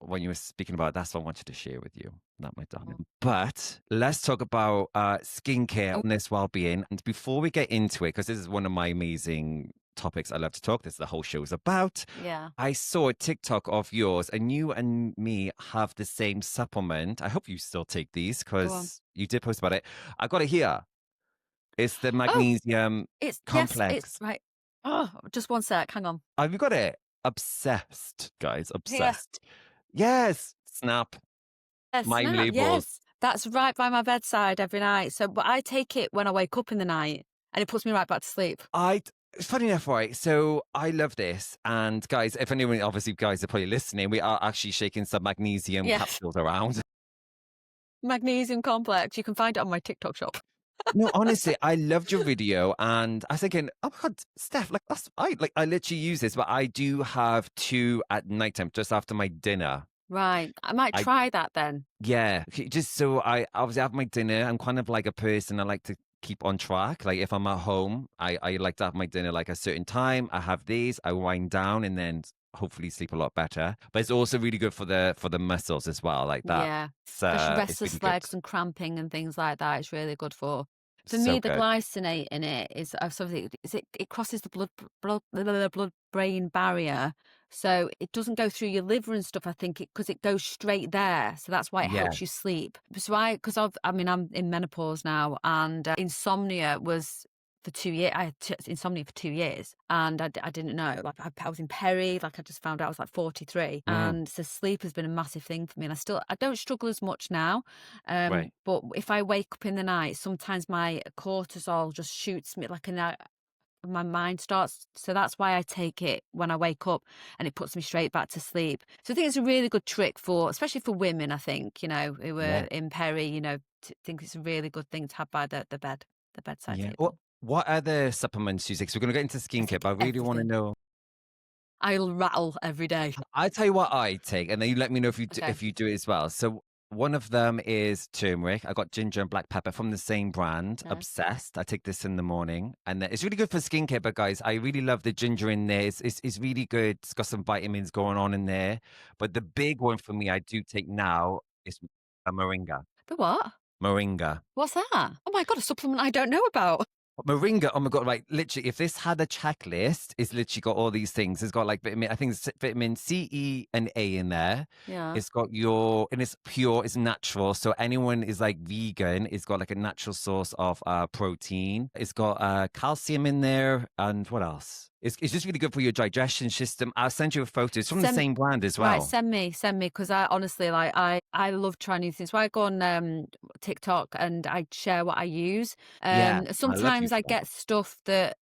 when you were speaking about it. That's what I wanted to share with you, that my darling. But let's talk about skincare, Oh, wellness, well-being. And before we get into it, because this is one of my amazing topics I love to talk, this is the whole show is about. yeah. I saw a TikTok of yours, and you and me have the same supplement. I hope you still take these Go on. because you did post about it. I got it here. It's the Oh, magnesium yes, it's complex. right. Oh, just one sec. Hang on. Have you got it? Obsessed, guys, Here. obsessed. Yes, snap. My Snap. labels. Yes, that's right by my bedside every night. So, but I take it when I wake up in the night, and it puts me right back to sleep. It's funny enough, right? So I love this. And guys, if anyone, obviously, guys are probably listening, we are actually shaking some magnesium Yes, capsules around. magnesium complex. You can find it on my TikTok shop. No, honestly, I loved your video, and I was thinking, oh my God, Steph, like I literally use this, but I do have two at nighttime, just after my dinner. Right. I might I try that then. Yeah, just so I obviously have my dinner. I'm kind of like a person I like to keep on track. Like if I'm at home, I like to have my dinner like a certain time. I have these, I wind down, and then hopefully sleep a lot better. But it's also really good for the muscles as well. Like that. Yeah. Especially It's really restless good. legs and cramping and things like that. It's really good for. For So me, the good. glycinate in it is something. It crosses the blood brain barrier, so it doesn't go through your liver and stuff. I think because it goes straight there, so that's why it Yeah. helps you sleep. So I mean, I'm in menopause now, and insomnia was for 2 years. I had insomnia for 2 years, and I didn't know. Like I was in peri. Like I just found out I was like 43, Mm, and so sleep has been a massive thing for me. And I don't struggle as much now. right. But if I wake up in the night, sometimes my cortisol just shoots me like my mind starts. So that's why I take it when I wake up, and it puts me straight back to sleep. So I think it's a really good trick especially for women. I think who Yeah. are in peri. Think it's a really good thing to have by the bedside Yeah. table. What other supplements do you take? So we're going to get into I skincare, take but I really want to everything. know. I'll rattle every day. I tell you what I take, and then you let me know Okay. if you do it as well. So one of them is turmeric. I got ginger and black pepper from the same brand. Okay. Obsessed. I take this in the morning, and it's really good for skincare. But guys, I really love the ginger in there. It's really good. It's got some vitamins going on in there. But the big one for me, I do take now is a moringa. The what? Moringa. What's that? Oh my God, a supplement I don't know about. Moringa, oh my God, like literally, if this had a checklist, it's literally got all these things. It's got like vitamin, I think it's vitamin C, E, and A in there. Yeah. It's got and it's pure, it's natural. So anyone is like vegan, it's got like a natural source of protein. It's got calcium in there. And what else? It's just really good for your digestion system. I'll send you a photo. It's from the same brand as Right, well. send me, because I honestly I love trying new things. So I go on TikTok and I share what I use. Yeah, I love you Sometimes for I that. get stuff that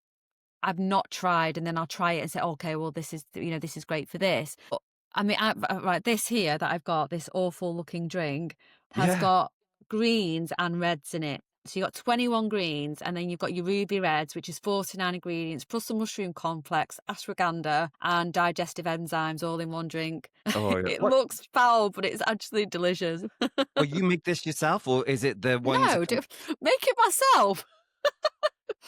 I've not tried, and then I'll try it and say, okay, well, this is this is great for this. But, I mean, right, this here that I've got, this awful looking drink, has Yeah. got greens and reds in it. So you've got 21 greens, and then you've got your ruby reds, which is 49 ingredients, plus the mushroom complex, ashwagandha, and digestive enzymes all in one drink. Oh, yeah. It looks foul, but it's actually delicious. Well, you make this yourself, or is it the ones that No, come? make it myself.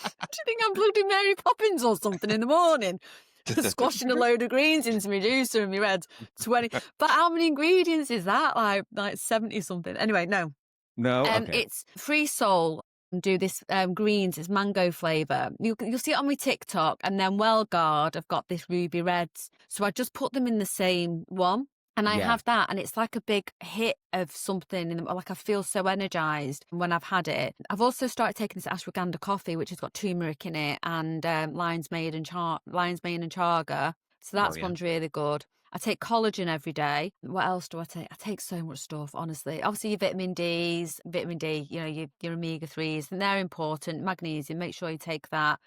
Do you think I'm bloody Mary Poppins or something in the morning? Squashing a load of greens into my juicer and my reds. 20. But how many ingredients is that? Like 70 something. Anyway, no. No? Okay. It's Free Soul. Do this greens, it's mango flavour. You'll see it on my TikTok. And then Well Guard, I've got this ruby reds. So I just put them in the same one. And I Yeah. have that, and it's like a big hit of something. Like I feel so energized when I've had it. I've also started taking this ashwagandha coffee, which has got turmeric in it, and lion's mane and chaga. So that's yeah. one's really good. I take collagen every day. What else do I take? I take so much stuff, honestly. Obviously, your vitamin D, your omega-3s, and they're important. Magnesium, make sure you take that.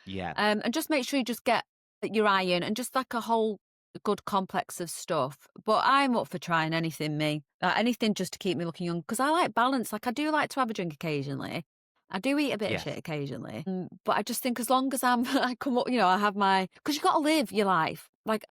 Yeah. And just make sure you just get your iron and just like a whole good complex of stuff. But I'm up for trying anything, anything just to keep me looking young, because I like balance. Like I do like to have a drink occasionally. I do eat a bit of Yes. shit occasionally, but I just think as long as I come up, I have because you got to live your life. Like,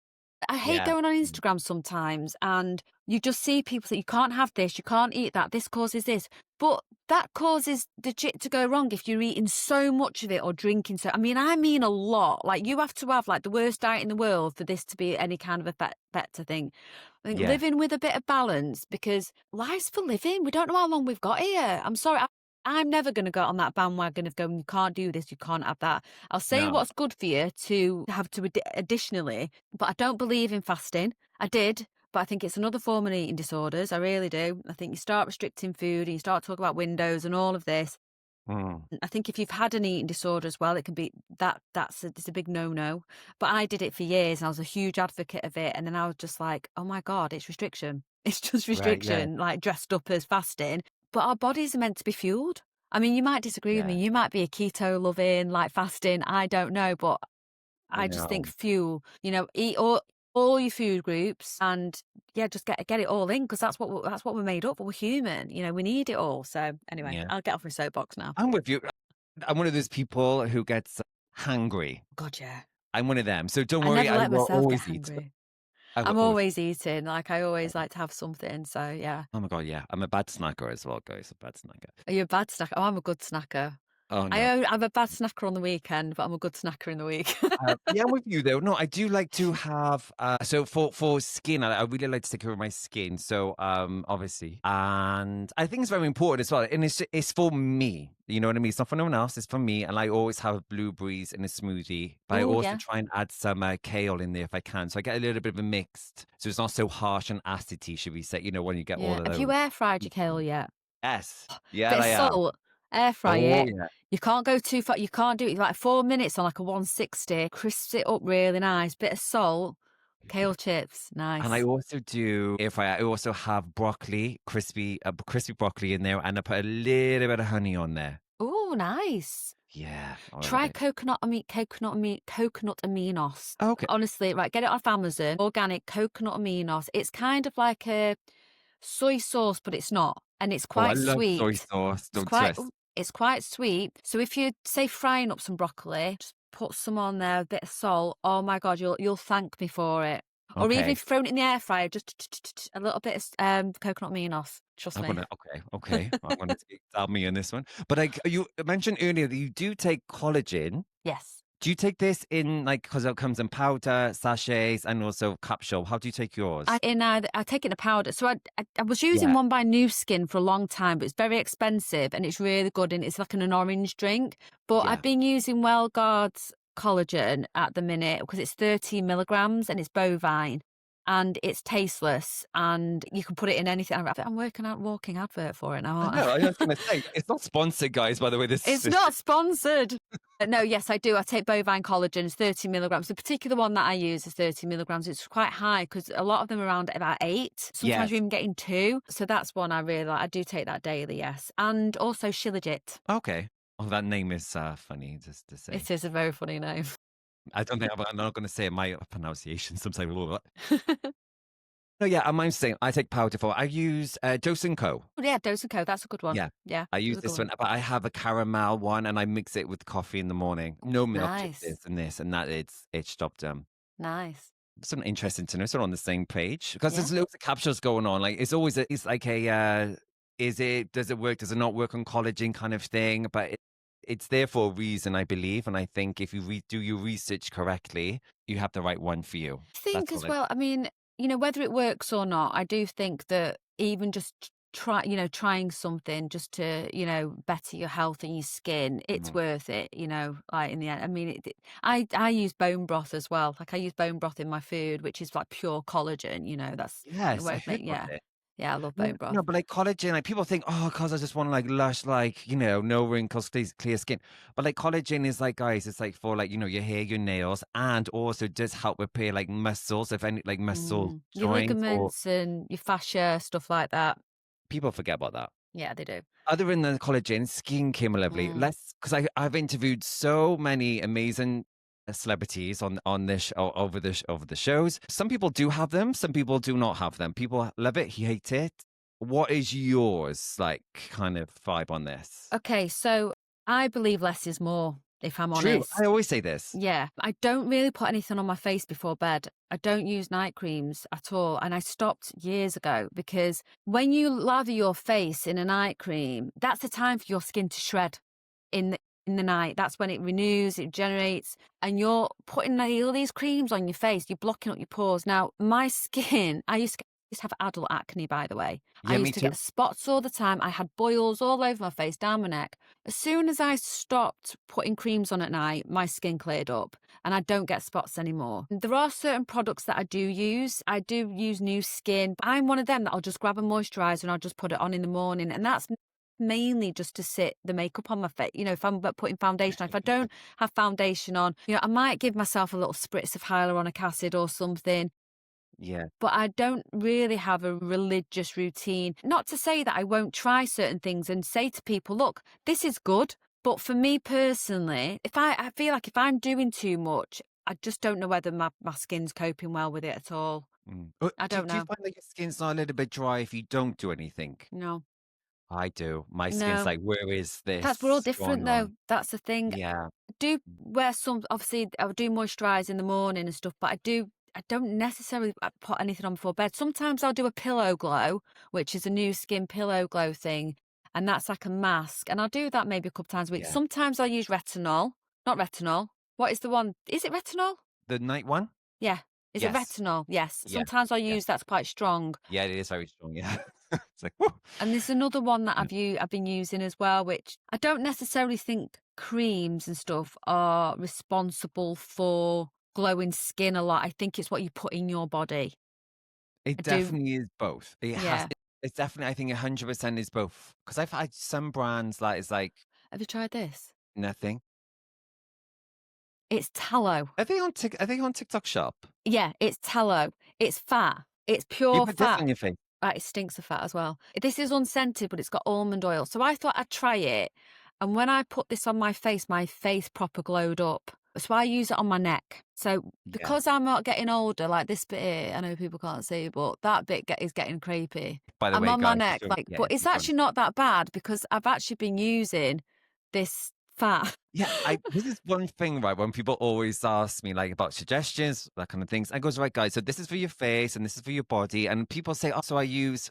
I hate Yeah. going on Instagram sometimes and you just see people that you can't have this, you can't eat that, this causes this. But that causes the shit to go wrong if you're eating so much of it or drinking I mean a lot. Like, you have to have like the worst diet in the world for this to be any kind of a better thing. I think Yeah. living with a bit of balance, because life's for living. We don't know how long we've got here. I'm sorry. I'm never going to go on that bandwagon of going, you can't do this, you can't have that. I'll say No. what's good for you to have to additionally, but I don't believe in fasting. I did, but I think it's another form of eating disorders. I really do. I think you start restricting food and you start talking about windows and all of this. Mm. I think if you've had an eating disorder as well, it can be it's a big no-no. But I did it for years and I was a huge advocate of it. And then I was just like, oh my God, it's restriction. It's just Right. Yeah. restriction, like dressed up as fasting. But our bodies are meant to be fueled. I mean, you might disagree with me. Yeah. You might be a keto loving, like fasting. I don't know. But I just think No. fuel, eat all your food groups and just get it all in, because that's what we're made up for. We're human, we need it all. So anyway, Yeah. I'll get off my soapbox now. I'm with you. I'm one of those people who gets hungry. God, yeah. I'm one of them. So don't I worry. never I let will myself get always eat. hungry. I will I'm always. always eating. Like, I always like to have something. So yeah. Oh my God. Yeah. I'm a bad snacker as well, guys. A bad snacker. Are you a bad snacker? Oh, I'm a good snacker. Oh no. I'm a bad snacker on the weekend, but I'm a good snacker in the week. Yeah, I'm with you though. No, I do like to have so for skin, I really like to take care of my skin. So obviously, and I think it's very important as well. And it's for me. You know what I mean? It's not for no one else. It's for me. And I always have blueberries in a smoothie. But I Oh, also yeah. try and add some kale in there if I can. So I get a little bit of a mixed. So it's not so harsh and acidy, should we say? When you get all Yeah. of Have those. you air fried your kale yet? Yes. Yeah, Bit of I am. salt, air fry Oh it. yeah. You can't go too far. You can't do it like 4 minutes on like a 160. Crisps it up really nice. Bit of salt, kale chips, And I nice. also do, if I also have broccoli, crispy broccoli in there, and I put a little bit of honey on there. Oh, nice. Yeah. I love Try it. coconut aminos. Okay. Honestly, right, get it off Amazon. Organic coconut aminos. It's kind of like a soy sauce, but it's not, and it's Oh, I quite love soy sweet. sauce. It's Don't quite stress. it's quite sweet. So if you say frying up some broccoli, just put some on there, a bit of salt. Oh my God, you'll thank me for it. Or even Okay. if you've thrown it in the air fryer, just a little bit of coconut aminos. Trust I'm me. gonna okay. I'm gonna tell me on this one. But like you mentioned earlier that you do take collagen. Yes. Do you take this in because it comes in powder, sachets, and also capsule? How do you take yours? I take it in a powder. So I was using one by New Skin for a long time, but it's very expensive and it's really good, and it's like an orange drink. But Yeah. I've been using Wellguard's collagen at the minute because it's 13 milligrams and it's bovine and it's tasteless and you can put it in anything. I'm working out walking advert for it now, I aren't know. I was gonna say it's not sponsored, guys. By the way, It's not sponsored. No, yes, I do. I take bovine collagen. It's 30 milligrams. The particular one that I use is 30 milligrams. It's quite high because a lot of them are around about 8. Sometimes you're even getting 2. So that's one I really like. I do take that daily, yes. And also Shilajit. Okay. Oh, that name is funny just to say. It is a very funny name. I don't think I'm not going to say my pronunciation. Sometimes a little bit. No, yeah, I'm saying I take powder for. I use Dose & Co. Oh, yeah, Dose & Co. That's a good one. Yeah. Yeah. I use this one, but I have a caramel one and I mix it with coffee in the morning. No milk, Nice. just this and that. It's stopped. Nice. Something interesting to know. So we're on the same page because Yeah. there's loads of capsules going on. Like it's always it's like a does it work? Does it not work on collagen kind of thing? But it's there for a reason, I believe. And I think if you do your research correctly, you have the right one for you. I think as well, I mean, whether it works or not, I do think that even just trying something just to, better your health and your skin, it's worth it, like in the end. I mean, I use bone broth as well. Like I use bone broth in my food, which is like pure collagen, that's Yes, I heard about it. Yeah, I love bone broth. No, but like collagen, like people think, oh, because I just want like lush, like, no wrinkles, clear skin. But like collagen is like, guys, it's like for like, your hair, your nails, and also does help repair like muscles, if any, like muscle your joints. ligaments and your fascia, stuff like that. People forget about that. Yeah, they do. Other than the collagen, skin came lovely. Because I've interviewed so many amazing celebrities on this over the shows. Some people do have them, some people do not have them. People love it, hate it. What is yours like kind of vibe on this? Okay, so I believe less is more, if I'm True. honest. I always say this. Yeah, I don't really put anything on my face before bed. I don't use night creams at all. And I stopped years ago because when you lather your face in a night cream, that's the time for your skin to shred in the night. That's when it renews, it regenerates, and you're putting all these creams on your face. You're blocking up your pores. Now, my skin, I used to have adult acne, by the way. I Yeah, me used to too. get spots all the time. I had boils all over my face, down my neck. As soon as I stopped putting creams on at night, my skin cleared up and I don't get spots anymore. There are certain products that I do use. I do use New Skin. I'm one of them that I'll just grab a moisturizer and I'll just put it on in the morning. And that's mainly just to sit the makeup on my face. You know, if I'm putting foundation on, if I don't have foundation on, you know, I might give myself a little spritz of hyaluronic acid or something. Yeah. But I don't really have a religious routine. Not to say that I won't try certain things and say to people, look, this is good. But for me personally, if I feel like if I'm doing too much, I just don't know whether my skin's coping well with it at all. I don't Do you know. find that your skin's not a little bit dry if you don't do anything? No. I do. My skin's No. like, where is We're all this different going though. on? That's the thing. Yeah. I do wear some, obviously, I do moisturize in the morning and stuff, but I don't necessarily put anything on before bed. Sometimes I'll do a pillow glow, which is a New Skin pillow glow thing, and that's like a mask. And I'll do that maybe a couple times a week. Yeah. Sometimes I'll use retinol. Not retinol. What is the one? Is it retinol? The night one? Yeah. Is it Yes. retinol? Yes. Yeah. Sometimes I'll Yeah. use that's quite strong. Yeah, it is very strong. Yeah. It's like, woo. And there's another one that I've been using as well, which I don't necessarily think creams and stuff are responsible for glowing skin a lot. I think it's what you put in your body. It I do. definitely is both. Yeah. It's definitely, I think 100% is both. Because I've had some brands that is like Have you tried this? nothing. It's tallow. Are they on TikTok Shop? Yeah, it's tallow. It's fat. It's You pure put this fat. on your face. Right, it stinks of fat as well. This is unscented, but it's got almond oil. So I thought I'd try it. And when I put this on my face proper glowed up. So I use it on my neck. So because I'm not getting older, like this bit here, I know people can't see, but that bit is getting crepey. By the I'm way, on my guys, neck, but it's actually not that bad because I've actually been using this fat. Yeah, this is one thing, right? When people always ask me like about suggestions, that kind of things, I goes, right, guys, so this is for your face and this is for your body. And people say, oh, so I use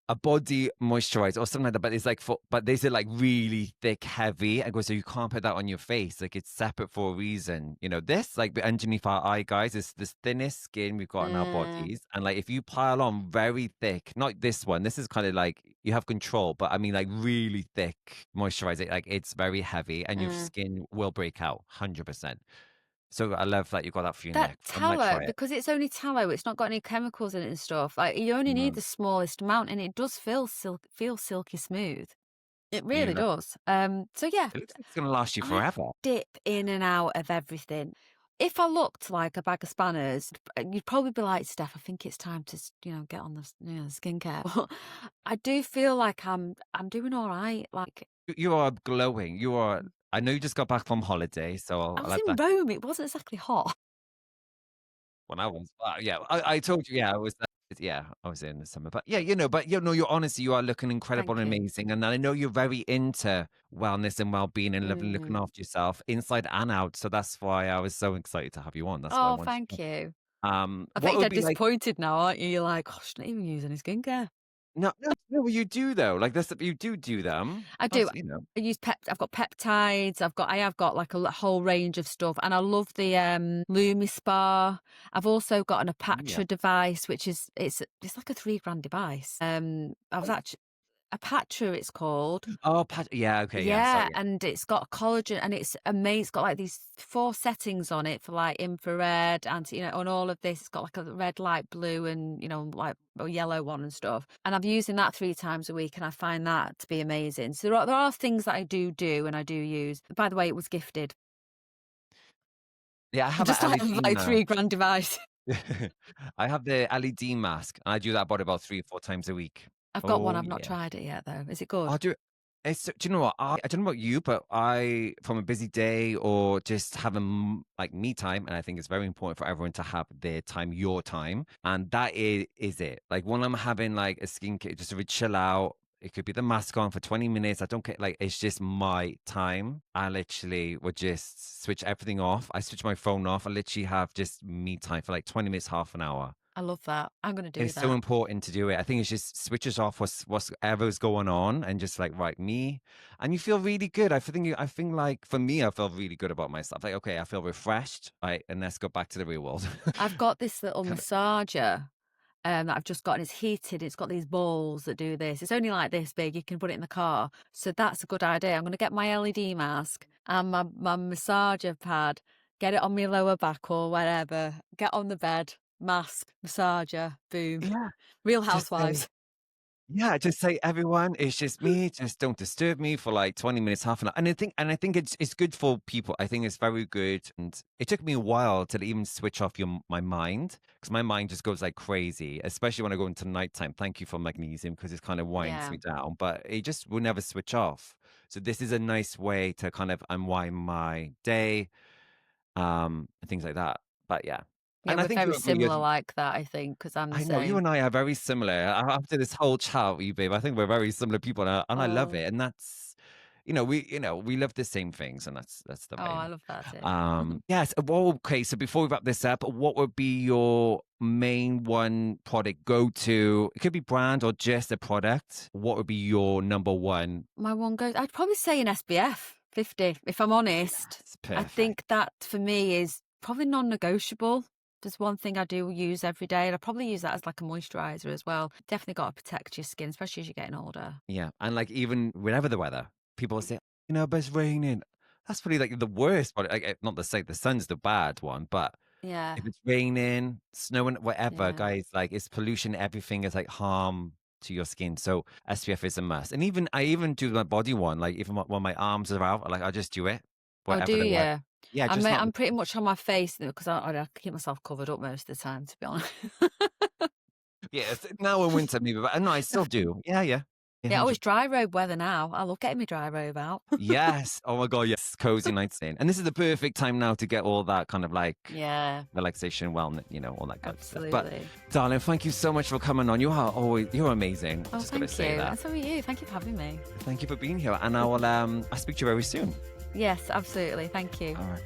a body moisturizer or something like that, but it's like but they say like really thick, heavy. I go, so you can't put that on your face. Like it's separate for a reason. You know, this like underneath our eye, guys, is this thinnest skin we've got in our bodies. And like if you pile on very thick, not this one, this is kind of like you have control, but I mean like really thick moisturizer, like it's very heavy and your skin will break out 100%. So I love that you got that for your neck. I might Tallow, try it. because it's only tallow, it's not got any chemicals in it and stuff. Like you only need the smallest amount, and it does feel silky smooth. It really does. So yeah, It looks like it's gonna last you forever. dip in and out of everything. If I looked like a bag of spanners, you'd probably be like, Steph, I think it's time to, get on the skincare. But I do feel like I'm doing all right. Like You are glowing. You are. I know you just got back from holiday, so I I'll was let in that. Rome. It wasn't exactly hot. When I was, yeah, I told you, yeah, I was. Yeah, I was in the summer, but yeah, you're honestly, you are looking incredible Thank and you. amazing, and I know you're very into wellness and well-being and looking after yourself inside and out. So that's why I was so excited to have you on. That's why I Oh, wanted. thank you. I What bet would you're be like? disappointed now, aren't you? You're like, oh, I shouldn't even use any skincare. No, no, no. You do though. Like this, you do them. I do. You know. I use I've got peptides. I have got like a whole range of stuff, and I love the Lumispa. I've also got an Yeah. Apatra device, which is it's like a $3,000 device. I was actually Apatra, it's called. Oh, yeah. Okay. Yeah. Yeah, Sorry. and it's got collagen, and it's amazing. It's got like these 4 settings on it for like infrared, and on all of this. It's got like a red light, blue, and like a yellow one and stuff. And I'm using that 3 times a week, and I find that to be amazing. So there are things that I do and I do use. By the way, it was gifted. Yeah, I have Just an like LED like mask. $3,000 device. I have the LED mask, and I do that about 3 or 4 times a week. I've got one. Oh, I've not yeah. tried it yet, though. Is it good? I'll do it. Do you know what? I don't know about you, but from a busy day or just having like me time, and I think it's very important for everyone to have their time, your time. And that is it. Like when I'm having like a skincare, just to chill out, It could be the mask on for 20 minutes. I don't care. Like, it's just my time. I literally would just switch everything off. I switch my phone off. I literally have just me time for like 20 minutes, half an hour. I love that. I'm going to do It's that. so important to do it. I think it's just switches off whatever's going on and just like, right, me. And you feel really good. I think like for me, I feel really good about myself. Like, okay, I feel refreshed. Right. And let's go back to the real world. I've got this little Kind of- massager that I've just got, and it's heated. It's got these balls that do this. It's only like this big. You can put it in the car. So that's a good idea. I'm going to get my LED mask and my massager pad, get it on my lower back or whatever, get on the bed, mask, massager, boom. yeah. Real Just say, Housewives. yeah, just say everyone, it's just me. Just don't disturb me for like 20 minutes, half an hour. And I think it's good for people. I think it's very good. And it took me a while to even switch off my mind, because my mind just goes like crazy, especially when I go into nighttime. Thank you for magnesium, because it kind of winds Yeah. me down, but it just will never switch off. So this is a nice way to kind of unwind my day, and things like that. But yeah. Yeah, And I we're think very you agree as similar like that, I think, because I'm the I know you same. and I are very similar. After this whole chat with you, babe, I think we're very similar people, and I love Oh, it. And that's, we love the same things, and that's the I main. love that too. Yes. Well, okay. So before we wrap this up, what would be your main one product go to? It could be brand or just a product. What would be your number one? My one goes, I'd probably say an SPF 50, if I'm honest. It's I perfect. think that for me is probably non-negotiable. There's one thing I do use every day, and I probably use that as like a moisturizer as well. Definitely got to protect your skin, especially as you're getting older. Yeah, and like even whenever the weather, people say, but it's raining. That's probably like the worst. But like, not to say the sun's the bad one, but Yeah, if it's raining, snowing, whatever, yeah. guys, like it's pollution, everything is like harm to your skin. So SPF is a must. And even I even do my body one, like even when my arms are out, like I just do it. Oh, do Whatever the weather. you? Yeah, just not I'm pretty much on my face because I keep myself covered up most of the time, to be honest. yeah, now in winter maybe, but no, I still do. Yeah, yeah. Yeah, 100. it's dry robe weather now. I love getting my dry robe out. Yes. Oh my God, yes. Cozy nights in. And this is the perfect time now to get all that kind of like Yeah, relaxation, wellness, all that good stuff. But absolutely. darling, thank you so much for coming on. You're amazing. Oh, Just gotta thank say you. that. And so are you. Thank you for having me. Thank you for being here. And I'll speak to you very soon. Yes, absolutely. Thank you. All right.